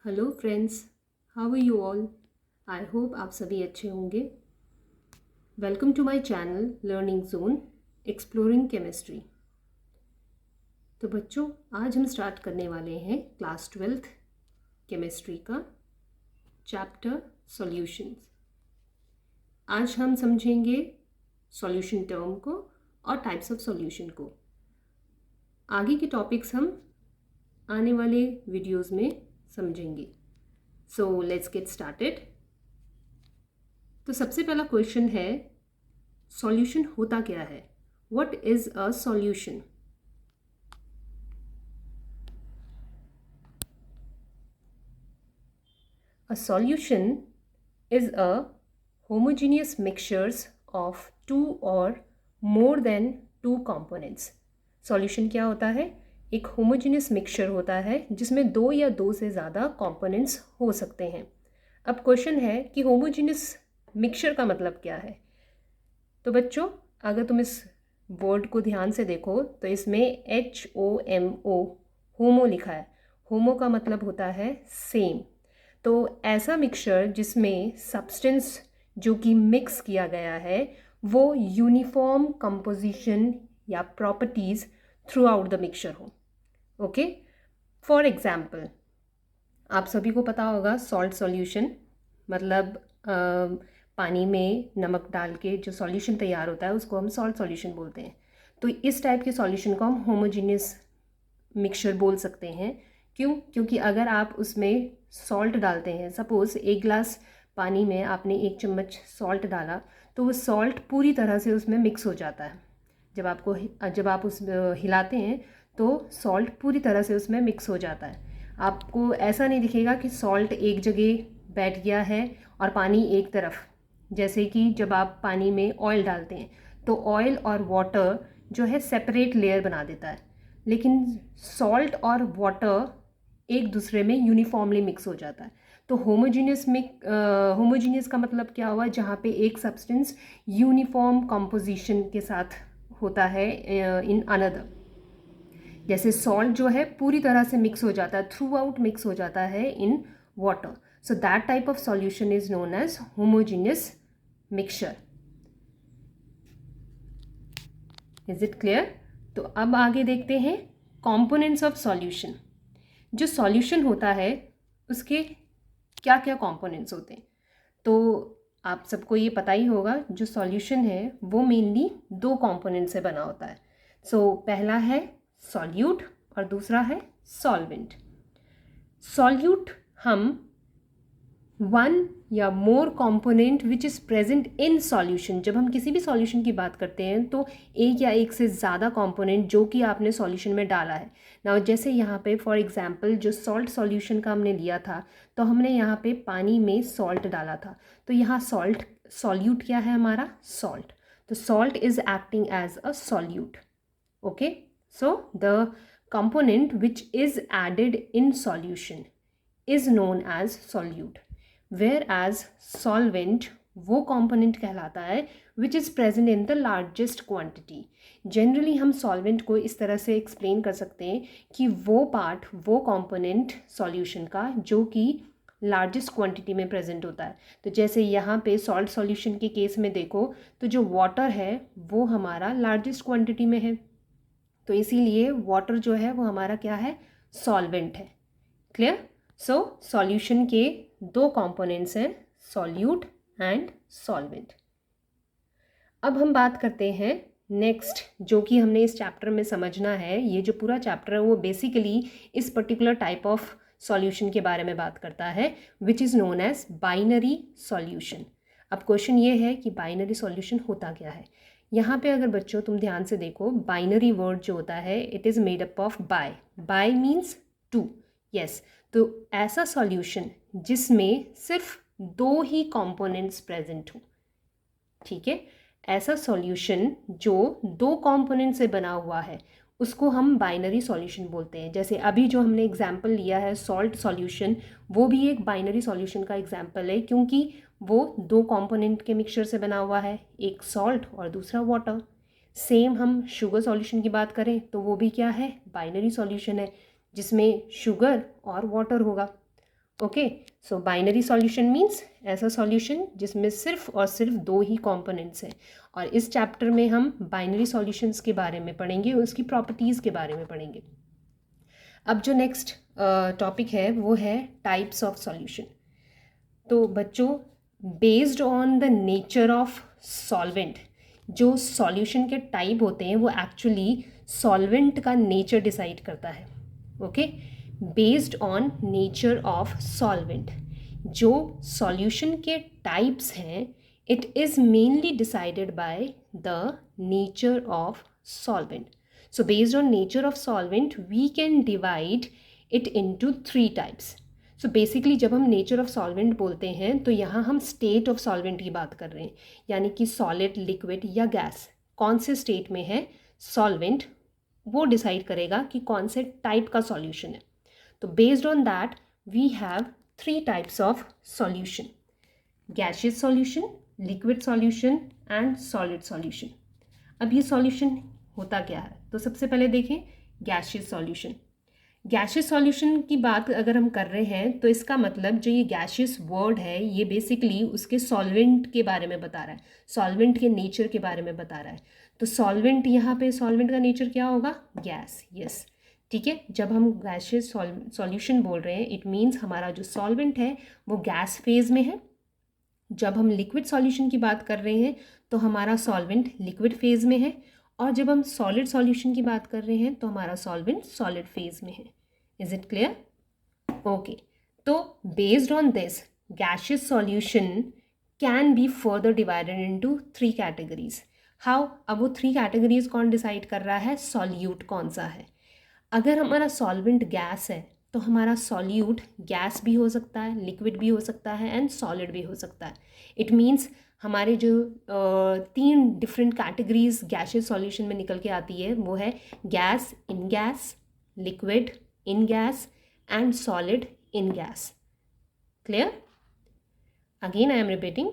Hello friends, how are you all. I hope आप सभी अच्छे होंगे। Welcome to my channel learning zone exploring chemistry. तो बच्चों, आज हम स्टार्ट करने वाले हैं क्लास 12th केमिस्ट्री का चैप्टर सॉल्यूशंस। आज हम समझेंगे सॉल्यूशन टर्म को और टाइप्स ऑफ सॉल्यूशन को। आगे के टॉपिक्स हम आने वाले वीडियोस में समझेंगे। So let's get started. तो सबसे पहला क्वेश्चन है, सॉल्यूशन होता क्या है? What is a solution? A solution is a homogeneous mixtures of two or more than two components. Solution क्या होता है? एक होमोजीनियस मिक्सचर होता है जिसमें दो या दो से ज़्यादा कंपोनेंट्स हो सकते हैं। अब क्वेश्चन है कि होमोजीनियस मिक्सचर का मतलब क्या है? तो बच्चों, अगर तुम इस वर्ड को ध्यान से देखो तो इसमें HOMO होमो लिखा है। होमो का मतलब होता है सेम। तो ऐसा मिक्सचर जिसमें सब्सटेंस जो कि मिक्स किया गया है वो यूनिफॉर्म कंपोजिशन या properties through out the mixture हो। ओके, फॉर एग्जाम्पल, आप सभी को पता होगा सॉल्ट सॉल्यूशन मतलब पानी में नमक डाल के जो सॉल्यूशन तैयार होता है उसको हम सॉल्ट सॉल्यूशन बोलते हैं। तो इस टाइप के सॉल्यूशन को हम होमोजीनियस मिक्सचर बोल सकते हैं। क्यों? क्योंकि अगर आप उसमें सॉल्ट डालते हैं, सपोज़ एक गिलास पानी में आपने 1 चम्मच सॉल्ट डाला तो वो सॉल्ट पूरी तरह से उसमें मिक्स हो जाता है। जब आप उस हिलाते हैं तो सॉल्ट पूरी तरह से उसमें मिक्स हो जाता है। आपको ऐसा नहीं दिखेगा कि सॉल्ट एक जगह बैठ गया है और पानी एक तरफ। जैसे कि जब आप पानी में ऑयल डालते हैं तो ऑयल और वाटर जो है सेपरेट लेयर बना देता है, लेकिन सॉल्ट और वाटर एक दूसरे में यूनिफॉर्मली मिक्स हो जाता है। तो होमोजीनियस का मतलब क्या हुआ? जहाँ पे एक सब्सटेंस यूनिफॉर्म कंपोजिशन के साथ होता है इन अनदर। जैसे सॉल्ट जो है पूरी तरह से मिक्स हो जाता है, थ्रू आउट मिक्स हो जाता है in water. So that type of solution is known as homogeneous mixture. Is it clear? तो अब आगे देखते हैं कंपोनेंट्स ऑफ सॉल्यूशन। जो सॉल्यूशन होता है उसके क्या क्या कंपोनेंट्स होते हैं? तो आप सबको ये पता ही होगा, जो सॉल्यूशन है वो मेनली दो कंपोनेंट से बना होता है। पहला है सॉल्यूट और दूसरा है सॉल्वेंट। सॉल्यूट हम वन या more component which is present in solution, जब हम किसी भी सॉल्यूशन की बात करते हैं तो एक या एक से ज़्यादा कंपोनेंट जो कि आपने सॉल्यूशन में डाला है ना। जैसे यहाँ पे फॉर एग्जांपल जो सॉल्ट सॉल्यूशन का हमने लिया था तो हमने यहाँ पे पानी में सॉल्ट डाला था, तो यहाँ सॉल्यूट क्या है हमारा? सॉल्ट। तो salt is acting as a solute. Okay, so the component which is added in solution is known as solute, whereas solvent वो component कहलाता है which is present in the largest quantity. Generally हम solvent को इस तरह से explain कर सकते हैं कि वो part, वो component solution का जो कि लार्जेस्ट क्वांटिटी में प्रेजेंट होता है। तो जैसे यहाँ पे सॉल्ट सॉल्यूशन के केस में देखो तो जो वाटर है वो हमारा लार्जेस्ट क्वांटिटी में है, तो इसीलिए वाटर जो है वो हमारा क्या है? सॉल्वेंट है। क्लियर? सो सॉल्यूशन के दो कंपोनेंट्स हैं, सॉल्यूट एंड सॉल्वेंट। अब हम बात करते हैं नेक्स्ट, जो कि हमने इस चैप्टर में समझना है। ये जो पूरा चैप्टर है वो बेसिकली इस पर्टिकुलर टाइप ऑफ सॉल्यूशन के बारे में बात करता है which is known as binary solution. अब क्वेश्चन ये है कि बाइनरी सॉल्यूशन होता क्या है? यहाँ पे अगर बच्चों तुम ध्यान से देखो, बाइनरी वर्ड जो होता है it is made up of bi. Bi means two. Yes, तो ऐसा सॉल्यूशन जिसमें सिर्फ दो ही कंपोनेंट्स प्रेजेंट हो। ठीक है, ऐसा सॉल्यूशन जो दो कंपोनेंट से बना हुआ है उसको हम बाइनरी सॉल्यूशन बोलते हैं। जैसे अभी जो हमने एग्जाम्पल लिया है सॉल्ट सॉल्यूशन, वो भी एक बाइनरी सॉल्यूशन का एग्जाम्पल है क्योंकि वो दो कंपोनेंट के मिक्सचर से बना हुआ है, एक सॉल्ट और दूसरा वाटर। सेम हम शुगर सॉल्यूशन की बात करें तो वो भी क्या है? बाइनरी सॉल्यूशन है जिसमें शुगर और वाटर होगा। ओके, सो बाइनरी सॉल्यूशन मीन्स ऐसा सॉल्यूशन जिसमें सिर्फ और सिर्फ दो ही कंपोनेंट्स हैं, और इस चैप्टर में हम बाइनरी सॉल्यूशंस के बारे में पढ़ेंगे, उसकी प्रॉपर्टीज़ के बारे में पढ़ेंगे। अब जो नेक्स्ट टॉपिक है वो है टाइप्स ऑफ सॉल्यूशन। तो बच्चों, based on the nature of solvent, जो सॉल्यूशन के टाइप होते हैं वो एक्चुअली सॉल्वेंट का नेचर डिसाइड करता है। Okay, based on nature of solvent, जो सॉल्यूशन के टाइप्स हैं, it is mainly decided by the nature of solvent. So based on nature of solvent, we can divide it into 3 types. So basically जब हम nature of solvent बोलते हैं तो यहाँ हम state of solvent की बात कर रहे हैं, यानी कि solid, liquid या gas कौन से state में है solvent, वो decide करेगा कि कौन से type का solution है. तो based on that we have 3 types of solution: gaseous solution, liquid solution and solid solution. अब ये solution होता क्या है, तो सबसे पहले देखें गैशियस सॉल्यूशन. गैशियस सॉल्यूशन की बात अगर हम कर रहे हैं तो इसका मतलब जो ये गैशियस वर्ड है ये बेसिकली उसके सॉल्वेंट के बारे में बता रहा है, सॉल्वेंट के नेचर के बारे में बता रहा है. तो सॉल्वेंट, यहाँ पे सॉल्वेंट का नेचर क्या होगा, गैस. यस, ठीक है. जब हम गैशियस सॉल्यूशन बोल रहे हैं इट मीन्स हमारा जो सॉल्वेंट है वो गैस फेज में है. जब हम लिक्विड सॉल्यूशन की बात कर रहे हैं तो हमारा सॉल्वेंट लिक्विड फेज में है, और जब हम सॉलिड सॉल्यूशन की बात कर रहे हैं तो हमारा सॉल्वेंट सॉलिड फेज में है. Is it clear? ओके, तो based on this gaseous solution can be further divided into 3 categories. How? अब वो 3 कैटेगरीज कौन डिसाइड कर रहा है, सॉल्यूट कौन सा है. अगर हमारा सॉल्वेंट गैस है तो हमारा सॉल्यूट गैस भी हो सकता है, लिक्विड भी हो सकता है एंड सॉलिड भी हो सकता है. इट मीन्स हमारे जो 3 डिफरेंट कैटेगरीज गैशियस सॉल्यूशन में निकल के आती है वो है gas in gas, liquid in gas and solid in gas. Clear? Again I am repeating,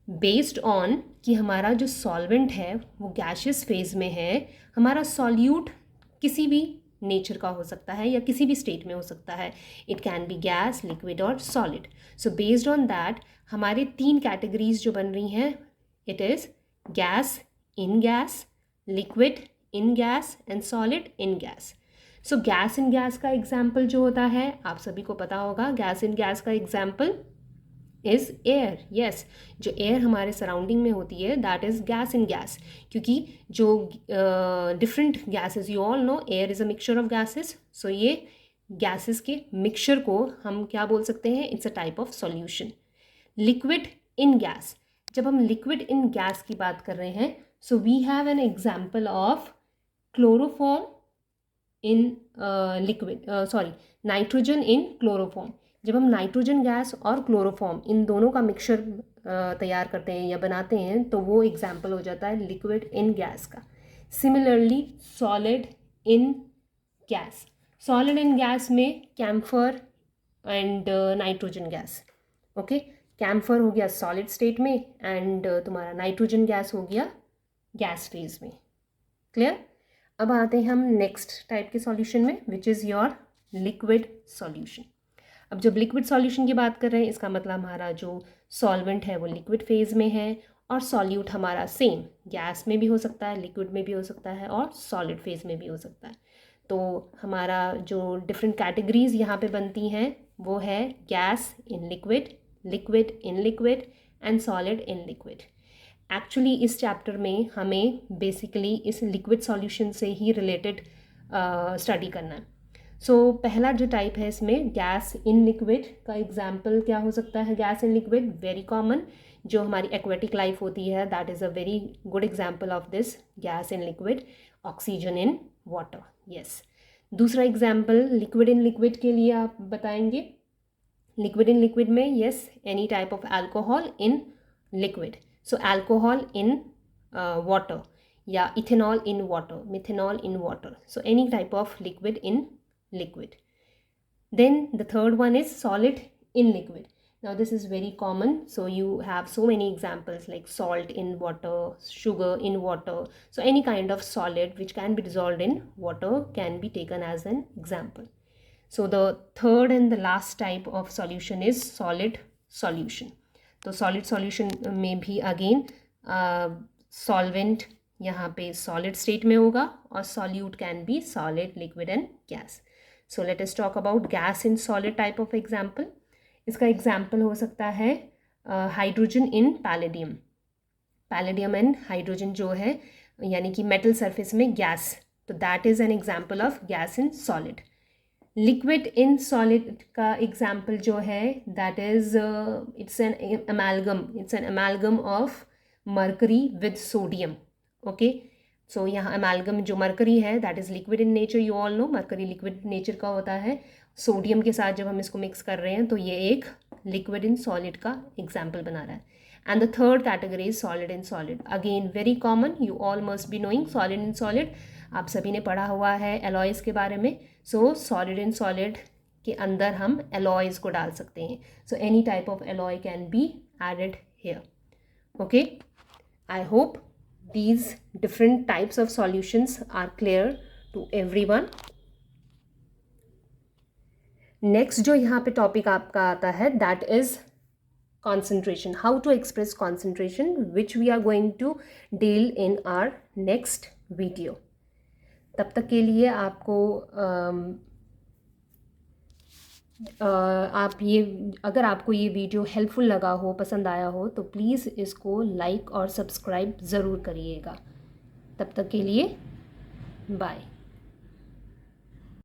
based on कि हमारा जो सॉल्वेंट है वो गैशियस फेज में है, हमारा सॉल्यूट किसी भी नेचर का हो सकता है या किसी भी स्टेट में हो सकता है. It can be gas, liquid और solid. So based on that हमारे 3 कैटेगरीज जो बन रही हैं, it is gas in gas, liquid in gas and solid in gas. So gas in gas का एग्जाम्पल जो होता है आप सभी को पता होगा. गैस इन गैस का एग्जाम्पल इज़ एयर. यस, जो एयर हमारे सराउंडिंग में होती है that is gas in gas, क्योंकि जो different gases, you all know air is a mixture of gases. So ये गैसेस के मिक्सचर को हम क्या बोल सकते हैं, it's a type of solution. Liquid in gas, जब हम लिक्विड इन गैस की बात कर रहे हैं so we have an example of chloroform in liquid, nitrogen in chloroform. जब हम नाइट्रोजन गैस और क्लोरोफॉर्म इन दोनों का मिक्सचर तैयार करते हैं या बनाते हैं तो वो एग्जाम्पल हो जाता है लिक्विड इन गैस का. Similarly solid in gas, solid in gas में camphor and nitrogen gas. Okay, camphor हो गया सॉलिड स्टेट में एंड तुम्हारा नाइट्रोजन गैस हो गया गैस फेज में. क्लियर? अब आते हैं हम नेक्स्ट टाइप के सॉल्यूशन में which is your liquid solution. अब जब लिक्विड सॉल्यूशन की बात कर रहे हैं इसका मतलब हमारा जो सॉल्वेंट है वो लिक्विड फेज में है और सॉल्यूट हमारा सेम गैस में भी हो सकता है, लिक्विड में भी हो सकता है और सॉलिड फेज में भी हो सकता है. तो हमारा जो डिफरेंट कैटेगरीज यहाँ पे बनती हैं वो है gas in liquid, liquid in liquid and solid in liquid. Actually इस चैप्टर में हमें बेसिकली इस लिक्विड सॉल्यूशन से ही रिलेटेड स्टडी करना है. सो पहला जो टाइप है इसमें गैस इन लिक्विड का एग्जाम्पल क्या हो सकता है. Gas in liquid very common, जो हमारी एक्वेटिक लाइफ होती है that is a very good example of this gas in liquid. Oxygen in water. Yes. दूसरा एग्जाम्पल लिक्विड इन लिक्विड के लिए आप बताएंगे. लिक्विड इन लिक्विड में yes, any type of alcohol in liquid. So alcohol in water या ethanol in water, methanol in water. So any type of liquid in liquid. Then the third one is solid in liquid. Now this is very common, so you have so many examples like salt in water, sugar in water. So any kind of solid which can be dissolved in water can be taken as an example. So the third and the last type of solution is solid solution. तो solid solution में भी again solvent यहाँ पे solid state में होगा और solute can be solid, liquid and gas. So let us talk about gas in solid type of example. इसका example हो सकता है hydrogen in palladium. Palladium and hydrogen जो है यानी कि मेटल सरफेस में गैस, तो that is an example of gas in solid. Liquid in solid का एग्जाम्पल जो है that is it's an amalgam of mercury with sodium. Okay, so यहाँ अमेलगम जो मर्करी है that is liquid in nature. You all know mercury liquid nature का होता है. Sodium के साथ जब हम इसको मिक्स कर रहे हैं तो ये एक लिक्विड इन सॉलिड का एग्जाम्पल बना रहा है. And the third category is solid in solid. Again very common, you all must be knowing solid in solid. आप सभी ने पढ़ा हुआ है alloys के बारे में. So solid in solid के अंदर हम alloys को डाल सकते हैं. So any type of alloy can be added here. Okay, I hope these different types of solutions are clear to everyone. Next जो यहाँ पे topic आपका आता है that is concentration, how to express concentration, which we are going to deal in our next video. तब तक के लिए आपको आप ये अगर आपको ये वीडियो हेल्पफुल लगा हो, पसंद आया हो तो प्लीज़ इसको लाइक और सब्सक्राइब ज़रूर करिएगा. तब तक के लिए बाय.